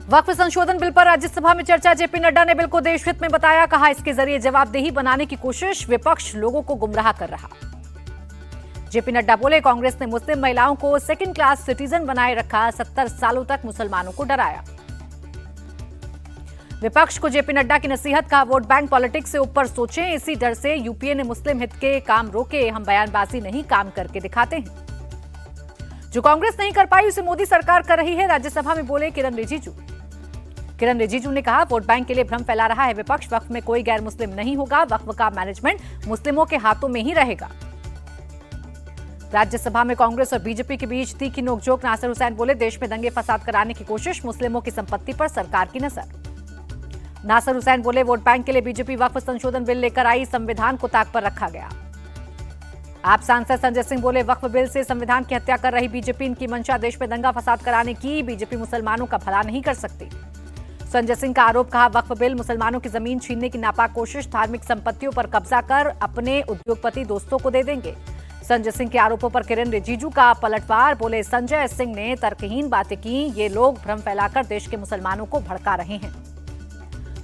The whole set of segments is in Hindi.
वक्फ संशोधन बिल पर राज्यसभा में चर्चा। जेपी नड्डा ने बिल को देशहित में बताया, कहा इसके जरिए जवाबदेही बनाने की कोशिश, विपक्ष लोगों को गुमराह कर रहा। जेपी नड्डा बोले, कांग्रेस ने मुस्लिम महिलाओं को सेकंड क्लास सिटीजन बनाए रखा, 70 सालों तक मुसलमानों को डराया। विपक्ष को जेपी नड्डा की नसीहत, कहा वोट बैंक पॉलिटिक्स से ऊपर सोचें, इसी डर से यूपीए ने मुस्लिम हित के काम रोके, हम बयानबाजी नहीं काम करके दिखाते हैं। जो कांग्रेस नहीं कर पाई उसे मोदी सरकार कर रही है, राज्यसभा में बोले किरण रिजिजू। किरण रिजिजू ने कहा, वोट बैंक के लिए भ्रम फैला रहा है विपक्ष, वक्फ में कोई गैर मुस्लिम नहीं होगा, वक्फ का मैनेजमेंट मुस्लिमों के हाथों में ही रहेगा। राज्यसभा में कांग्रेस और बीजेपी के बीच तीखी नोकझोंक। नासिर हुसैन बोले, देश में दंगे फसाद कराने की कोशिश, मुस्लिमों की संपत्ति पर सरकार की नजर। नासिर हुसैन बोले, वोट बैंक के लिए बीजेपी वक्फ संशोधन बिल लेकर आई, संविधान को ताक पर रखा गया। आप सांसद संजय सिंह बोले, वक्फ बिल से संविधान की हत्या कर रही बीजेपी, इनकी मंशा देश में दंगा फसाद कराने की, बीजेपी मुसलमानों का भला नहीं कर सकती। संजय सिंह का आरोप, कहा वक्फ बिल मुसलमानों की जमीन छीनने की नापाक कोशिश, धार्मिक संपत्तियों पर कब्जा कर अपने उद्योगपति दोस्तों को दे देंगे। संजय सिंह के आरोपों पर किरण रिजिजू का पलटवार, बोले संजय सिंह ने तर्कहीन बातें की, ये लोग भ्रम फैलाकर देश के मुसलमानों को भड़का रहे हैं।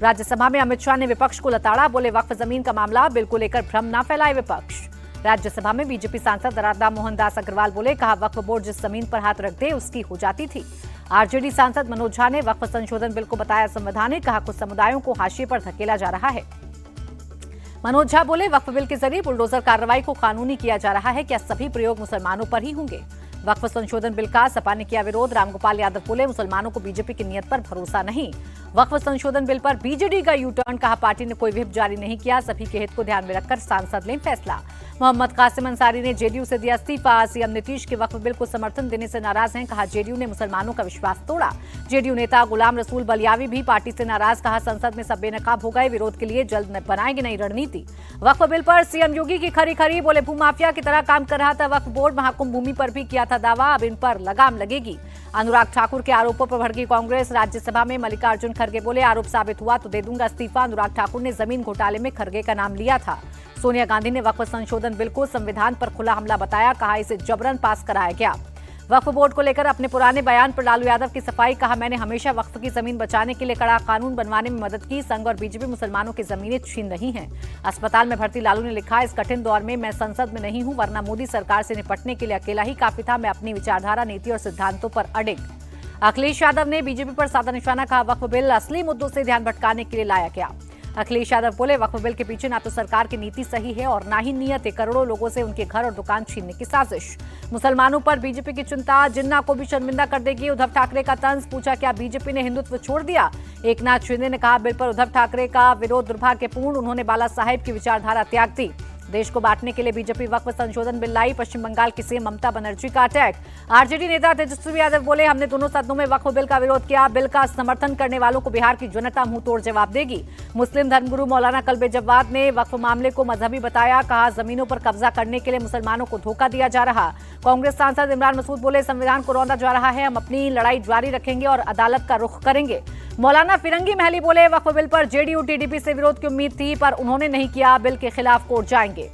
राज्यसभा में अमित शाह ने विपक्ष को लताड़ा, बोले वक्फ जमीन का मामला, बिल को लेकर भ्रम न फैलाए विपक्ष। राज्यसभा में बीजेपी सांसद राधा मोहन दास अग्रवाल बोले, कहा वक्फ बोर्ड जिस जमीन पर हाथ रख दे उसकी हो जाती थी। आरजेडी सांसद मनोज झा ने वक्फ संशोधन बिल को बताया संवैधानिक, कहा कुछ समुदायों को हाशिए पर धकेला जा रहा है। मनोज झा बोले, वक्फ बिल के जरिए बुलडोजर कार्रवाई को कानूनी किया जा रहा है, क्या सभी प्रयोग मुसलमानों पर ही होंगे। वक्फ संशोधन बिल का सपा ने किया विरोध। रामगोपाल यादव बोले, मुसलमानों को बीजेपी की नीयत पर भरोसा नहीं। वक्फ संशोधन बिल पर बीजेडी का यू टर्न, कहा पार्टी ने कोई व्हिप जारी नहीं किया, सभी के हित को ध्यान में रखकर सांसद लें फैसला। मोहम्मद कासिम अंसारी ने जेडीयू से दिया इस्तीफा। सीएम नीतीश के वक्फ बिल को समर्थन देने से नाराज हैं, कहा जेडीयू ने मुसलमानों का विश्वास तोड़ा। जेडीयू नेता गुलाम रसूल बलियावी भी पार्टी से नाराज, कहा संसद में सब बेनकाब हो गए, विरोध के लिए जल्द बनाएंगे नई रणनीति। वक्फ बिल पर सीएम योगी की खरी खरी, बोले भूमाफिया की तरह काम कर रहा था वक्फ बोर्ड, महाकुंभ भूमि पर भी किया था दावा, अब इन पर लगाम लगेगी। अनुराग ठाकुर के आरोपों पर भड़की कांग्रेस। राज्यसभा में मल्लिकार्जुन खड़गे बोले, आरोप साबित हुआ तो दे दूंगा इस्तीफा। अनुराग ठाकुर ने जमीन घोटाले में खड़गे का नाम लिया था। सोनिया गांधी ने वक्फ संशोधन बिल को संविधान पर खुला हमला बताया, कहा इसे जबरन पास कराया गया। वक्फ बोर्ड को लेकर अपने पुराने बयान पर लालू यादव की सफाई, कहा मैंने हमेशा वक्फ की जमीन बचाने के लिए कड़ा कानून बनवाने में मदद की, संघ और बीजेपी मुसलमानों की जमीनें छीन रही हैं। अस्पताल में भर्ती लालू ने लिखा, इस कठिन दौर में मैं संसद में नहीं हूं, वरना मोदी सरकार से निपटने के लिए अकेला ही काफी था, मैं अपनी विचारधारा, नीति और सिद्धांतों पर अडिग। अखिलेश यादव ने बीजेपी पर साधा निशाना, कहा वक्फ बिल असली मुद्दों से ध्यान भटकाने के लिए लाया गया। अखिलेश यादव बोले, वक्फ बिल के पीछे ना तो सरकार की नीति सही है और ना ही नीयत है, करोड़ों लोगों से उनके घर और दुकान छीनने की साजिश। मुसलमानों पर बीजेपी की चिंता, जिन्ना को भी शर्मिंदा कर देगी। उद्धव ठाकरे का तंज, पूछा क्या बीजेपी ने हिंदुत्व छोड़ दिया। एकनाथ शिंदे ने कहा, बिल पर उद्धव ठाकरे का विरोध दुर्भाग्यपूर्ण, उन्होंने बाला साहेब की विचारधारा त्याग दी। देश को बांटने के लिए बीजेपी वक्फ संशोधन बिल लाई, पश्चिम बंगाल की सीएम ममता बनर्जी का अटैक। आरजेडी नेता तेजस्वी यादव बोले, हमने दोनों सदनों में वक्फ बिल का विरोध किया, बिल का समर्थन करने वालों को बिहार की जनता मुंह तोड़ जवाब देगी। मुस्लिम धर्मगुरु मौलाना कल्बे जव्वाद ने वक्फ मामले को मजहबी बताया, कहा जमीनों पर कब्जा करने के लिए मुसलमानों को धोखा दिया जा रहा। कांग्रेस सांसद इमरान मसूद बोले, संविधान को रौंदा जा रहा है, हम अपनी लड़ाई जारी रखेंगे और अदालत का रुख करेंगे। मौलाना फिरंगी महली बोले, वक्फ बिल पर जेडीयू टीडीपी से विरोध की उम्मीद थी पर उन्होंने नहीं किया, बिल के खिलाफ कोर्ट जाएंगे।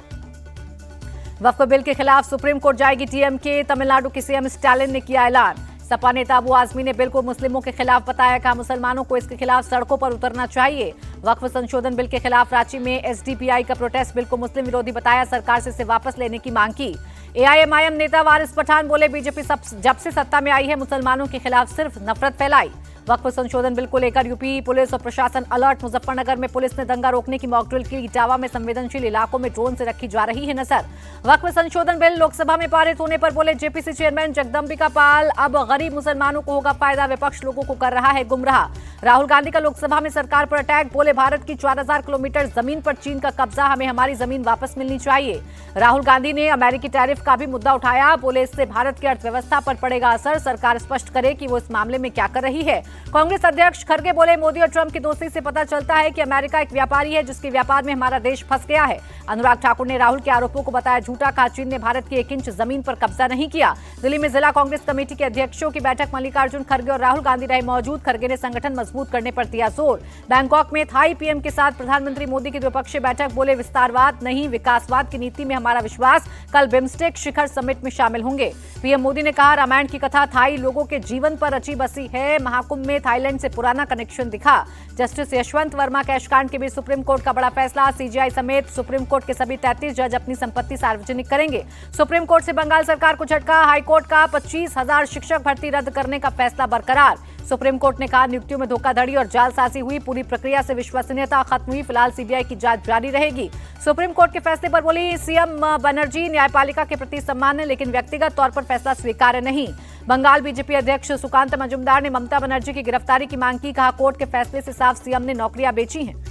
वक्फ बिल के खिलाफ सुप्रीम कोर्ट जाएगी टीएमके, तमिलनाडु की सीएम स्टालिन ने किया ऐलान। सपा नेता अबू आजमी ने बिल को मुस्लिमों के खिलाफ बताया, कहा मुसलमानों को इसके खिलाफ सड़कों पर उतरना चाहिए। वक्फ संशोधन बिल के खिलाफ रांची में एसडीपीआई का प्रोटेस्ट, बिल को मुस्लिम विरोधी बताया, सरकार से इसे वापस लेने की मांग की। एआईएमआईएम नेता वारिस पठान बोले, बीजेपी जब से सत्ता में आई है मुसलमानों के खिलाफ सिर्फ नफरत फैलाई। वक्फ संशोधन बिल को लेकर यूपी पुलिस और प्रशासन अलर्ट। मुजफ्फरनगर में पुलिस ने दंगा रोकने की मॉक ड्रिल की, इटावा में संवेदनशील इलाकों में ड्रोन से रखी जा रही है नजर। वक्फ संशोधन बिल लोकसभा में पारित होने पर बोले जेपीसी चेयरमैन जगदम्बिका पाल, अब गरीब मुसलमानों को होगा फायदा, विपक्ष लोगों को कर रहा है गुमराह। राहुल गांधी का लोकसभा में सरकार पर अटैक, बोले भारत की 4000 किलोमीटर जमीन पर चीन का कब्जा, हमें हमारी जमीन वापस मिलनी चाहिए। राहुल गांधी ने अमेरिकी टैरिफ का भी मुद्दा उठाया, बोले इससे भारत की अर्थव्यवस्था पर पड़ेगा असर, सरकार स्पष्ट करे कि वो इस मामले में क्या कर रही है। कांग्रेस अध्यक्ष खड़गे बोले, मोदी और ट्रंप की दोस्ती से पता चलता है कि अमेरिका एक व्यापारी है जिसके व्यापार में हमारा देश फंस गया है। अनुराग ठाकुर ने राहुल के आरोपों को बताया झूठा, कहा चीन ने भारत की 1 इंच जमीन पर कब्जा नहीं किया। दिल्ली में जिला कांग्रेस कमेटी के अध्यक्षों की बैठक, मल्लिकार्जुन खड़गे और राहुल गांधी रहे मौजूद। खड़गे ने संगठन मजबूत करने पर दिया जोर। बैंकॉक में थाई पीएम के साथ प्रधानमंत्री मोदी की द्विपक्षीय बैठक, बोले विस्तारवाद नहीं विकासवाद की नीति में हमारा विश्वास, कल बिम्स्टेक शिखर समिट में शामिल होंगे। पीएम मोदी ने कहा रामायण की कथा थाई लोगों के जीवन पर रची बसी है, महाकुंभ में थाईलैंड से पुराना कनेक्शन दिखा। जस्टिस यशवंत वर्मा कैशकांड के बीच सुप्रीम कोर्ट का बड़ा फैसला। सीजीआई समेत सुप्रीम कोर्ट के सभी 33 जज अपनी संपत्ति सार्वजनिक करेंगे। सुप्रीम कोर्ट से बंगाल सरकार को झटका। हाईकोर्ट का 25,000 शिक्षक भर्ती रद्द करने का फैसला बरकरार। सुप्रीम कोर्ट ने कहा नियुक्तियों में धोखाधड़ी और जालसाजी हुई, पूरी प्रक्रिया से विश्वसनीयता खत्म हुई, फिलहाल सीबीआई की जांच जारी रहेगी। सुप्रीम कोर्ट के फैसले पर बोली सीएम बनर्जी, न्यायपालिका के प्रति सम्मान है लेकिन व्यक्तिगत तौर पर फैसला स्वीकार्य नहीं। बंगाल बीजेपी अध्यक्ष सुकांत मजूमदार ने ममता बनर्जी की गिरफ्तारी की मांग की, कहा कोर्ट के फैसले से साफ सीएम ने नौकरियां बेची हैं।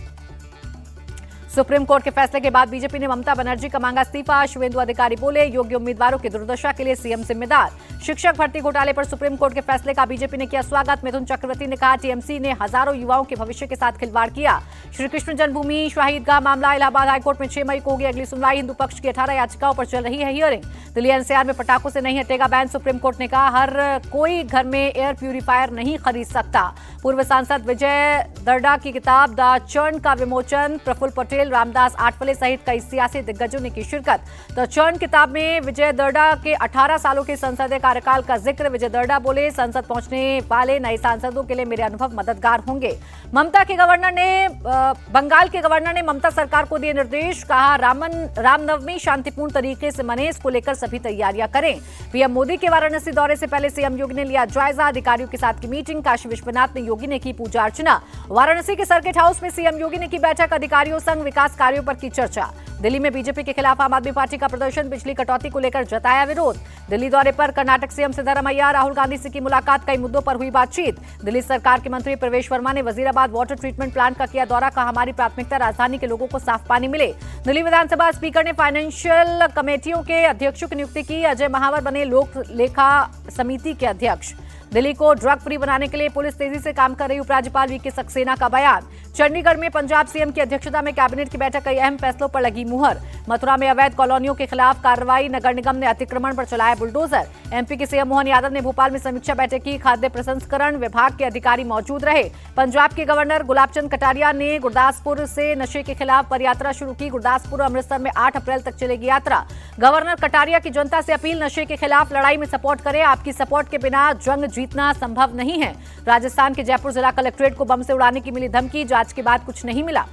सुप्रीम कोर्ट के फैसले के बाद बीजेपी ने ममता बनर्जी का मांगा इस्तीफा। शुभेंदु अधिकारी बोले योग्य उम्मीदवारों की दुर्दशा के लिए सीएम जिम्मेदार। शिक्षक भर्ती घोटाले पर सुप्रीम कोर्ट के फैसले का बीजेपी ने किया स्वागत। मिथुन चक्रवर्ती ने कहा टीएमसी ने हजारों युवाओं के भविष्य के साथ खिलवाड़ किया। श्री कृष्ण जन्मभूमि शहीदगाह मामला इलाहाबाद हाईकोर्ट में 6 मई को होगी अगली सुनवाई। हिंदू पक्ष की 18 याचिकाओं पर चल रही है हियरिंग। दिल्ली एनसीआर में पटाखों से नहीं हटेगा बैन। सुप्रीम कोर्ट ने कहा हर कोई घर में एयर प्यूरिफायर नहीं खरीद सकता। पूर्व सांसद विजय दर्डा की किताब द चर्न का विमोचन। प्रफुल्ल पटेल, रामदास आठवले सहित कई सियासी दिग्गजों ने की शिरकत। द चर्न किताब में विजय दर्डा के 18 सालों के संसदीय कार्यकाल का जिक्र। विजय दर्डा बोले संसद पहुंचने वाले नए सांसदों के लिए मेरे अनुभव मददगार होंगे। बंगाल के गवर्नर ने ममता सरकार को दिए निर्देश, कहा रामनवमी शांतिपूर्ण तरीके से मने, इसको लेकर सभी तैयारियां करें। पीएम मोदी के वाराणसी दौरे से पहले सीएम योगी ने लिया जायजा। अधिकारियों के साथ की मीटिंग। काशी विश्वनाथ में योगी ने की पूजा अर्चना। वाराणसी के सर्किट हाउस में सीएम योगी ने की बैठक। अधिकारियों संग विकास कार्यों पर की चर्चा। दिल्ली में बीजेपी के खिलाफ आम आदमी पार्टी का प्रदर्शन। बिजली कटौती को लेकर जताया विरोध। दिल्ली दौरे पर कर्नाटक सीएम सिद्धरामैया, राहुल गांधी से की मुलाकात। कई मुद्दों पर हुई बातचीत। दिल्ली सरकार के मंत्री प्रवेश वर्मा ने वजीराबाद वाटर ट्रीटमेंट प्लांट का किया दौरा। कहा हमारी प्राथमिकता राजधानी के लोगों को साफ पानी मिले। दिल्ली विधानसभा स्पीकर ने फाइनेंशियल कमेटियों के अध्यक्षों की नियुक्ति की। अजय महावर बने लोक लेखा समिति के अध्यक्ष। दिल्ली को ड्रग फ्री बनाने के लिए पुलिस तेजी से काम कर रही। उपराज्यपाल वीके सक्सेना का बयान। चंडीगढ़ में पंजाब सीएम की अध्यक्षता में कैबिनेट की बैठक। कई अहम फैसलों पर लगी मुहर। मथुरा में अवैध कॉलोनियों के खिलाफ कार्रवाई। नगर निगम ने अतिक्रमण पर चलाया बुलडोजर। एमपी के सीएम मोहन यादव ने भोपाल में समीक्षा बैठक की। खाद्य प्रसंस्करण विभाग के अधिकारी मौजूद रहे। पंजाब के गवर्नर गुलाबचंद कटारिया ने गुरदासपुर से नशे के खिलाफ पदयात्रा शुरू की। गुरदासपुर अमृतसर में 8 अप्रैल तक चलेगी यात्रा। गवर्नर कटारिया की जनता से अपील, नशे के खिलाफ लड़ाई में सपोर्ट करें। आपकी सपोर्ट के बिना जंग जीतना संभव नहीं है। राजस्थान के जयपुर जिला कलेक्ट्रेट को बम से उड़ाने की मिली धमकी। जांच के बाद कुछ नहीं मिला।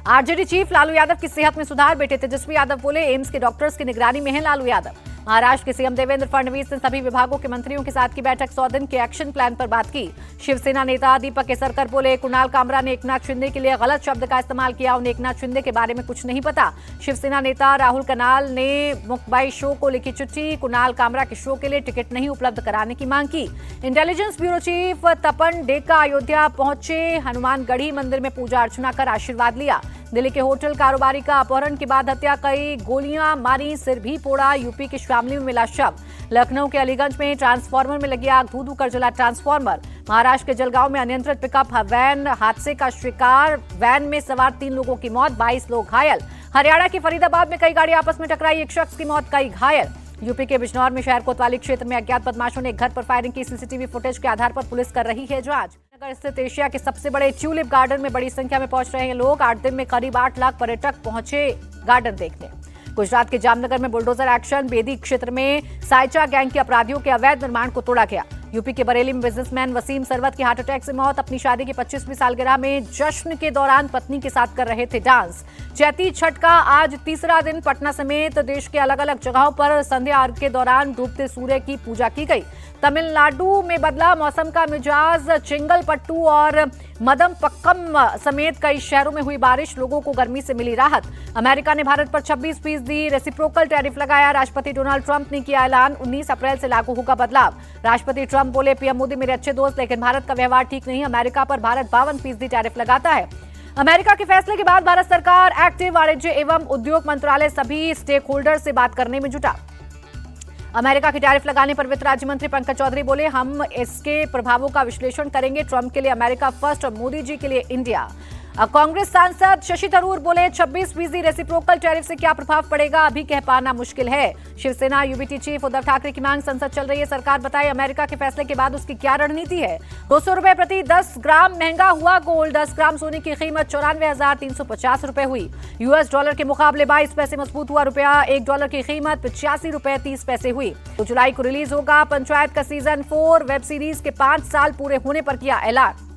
आरजेडी चीफ लालू यादव की सेहत में सुधार। बेटे तेजस्वी यादव बोले एम्स के डॉक्टर्स की निगरानी में है लालू यादव। महाराष्ट्र के सीएम देवेंद्र फडणवीस ने सभी विभागों के मंत्रियों के साथ की बैठक। 100 दिन के एक्शन प्लान पर बात की। शिवसेना नेता दीपक केसरकर बोले कुणाल कामरा ने एकनाथ शिंदे के लिए गलत शब्द का इस्तेमाल किया। उन्हें एकनाथ शिंदे के बारे में कुछ नहीं पता। शिवसेना नेता राहुल कनाल ने मुंबई शो को लिखी चिट्ठी। कुणाल कामरा के शो के लिए टिकट नहीं उपलब्ध कराने की मांग की। इंटेलिजेंस ब्यूरो चीफ तपन डेका अयोध्या पहुंचे। हनुमानगढ़ी मंदिर में पूजा अर्चना कर आशीर्वाद लिया। दिल्ली के होटल कारोबारी का अपहरण के बाद हत्या, कई गोलियां मारी, सिर भी फोड़ा। यूपी के शामली में मिला शव। लखनऊ के अलीगंज में ट्रांसफार्मर में लगी आग, धू-धू कर जला ट्रांसफार्मर। महाराष्ट्र के जलगांव में अनियंत्रित पिकअप वैन हादसे का शिकार। वैन में सवार 3 लोगों की मौत, 22 लोग घायल। हरियाणा के फरीदाबाद में कई गाड़ियां आपस में टकराई, 1 शख्स की मौत, कई घायल। यूपी के बिजनौर में शहर कोतवाली क्षेत्र में अज्ञात बदमाशों ने एक घर पर फायरिंग की। सीसीटीवी फुटेज के आधार पर पुलिस कर रही है जांच। नगर स्थित एशिया के सबसे बड़े ट्यूलिप गार्डन में बड़ी संख्या में पहुंच रहे हैं लोग। 8 दिन में करीब 8 लाख पर्यटक पहुंचे गार्डन देखने। गुजरात के जामनगर में बुलडोजर एक्शन। बेदी क्षेत्र में साइचा गैंग के अपराधियों के अवैध निर्माण को तोड़ा गया। यूपी के बरेली में बिजनेसमैन वसीम सरवत की हार्ट अटैक से मौत। अपनी शादी की 25वीं सालगिरह में जश्न के दौरान पत्नी के साथ कर रहे थे डांस। चैती छठ का आज तीसरा दिन पटना समेत देश के अलग अलग जगहों पर संध्या अर्घ्य के दौरान डूबते सूर्य की पूजा की गई। तमिलनाडु में बदला मौसम का मिजाज। चिंगलपट्टू और मदमपक्कम समेत कई शहरों में हुई बारिश। लोगों को गर्मी से मिली राहत। अमेरिका ने भारत पर 26% रेसिप्रोकल टैरिफ लगाया। राष्ट्रपति डोनाल्ड ट्रंप ने किया ऐलान, 19 अप्रैल से लागू होगा बदलाव। राष्ट्रपति ट्रंप बोले पीएम मोदी मेरे अच्छे दोस्त, लेकिन भारत का व्यवहार ठीक नहीं। अमेरिका पर भारत 52% टैरिफ लगाता है। अमेरिका के फैसले के बाद भारत सरकार एक्टिव। वाणिज्य एवं उद्योग मंत्रालय सभी स्टेक होल्डर से बात करने में जुटा। अमेरिका की टैरिफ लगाने पर वित्त राज्य मंत्री पंकज चौधरी बोले हम इसके प्रभावों का विश्लेषण करेंगे। ट्रंप के लिए अमेरिका फर्स्ट और मोदी जी के लिए इंडिया। कांग्रेस सांसद शशि थरूर बोले 26% रेसिप्रोकल टैरिफ से क्या प्रभाव पड़ेगा, अभी कह पाना मुश्किल है। शिवसेना यूबीटी चीफ उद्धव ठाकरे की मांग, संसद चल रही है, सरकार बताए अमेरिका के फैसले के बाद उसकी क्या रणनीति है। 200 रुपए प्रति 10 ग्राम महंगा हुआ गोल्ड, 10 ग्राम सोने की कीमत 94,350 रुपए हुई। यूएस डॉलर के मुकाबले 22 पैसे मजबूत हुआ रुपया, $1 की कीमत 85 रुपए 30 पैसे हुई। तो जुलाई को रिलीज होगा पंचायत का सीजन 4 वेब सीरीज के 5 साल पूरे होने पर किया ऐलान।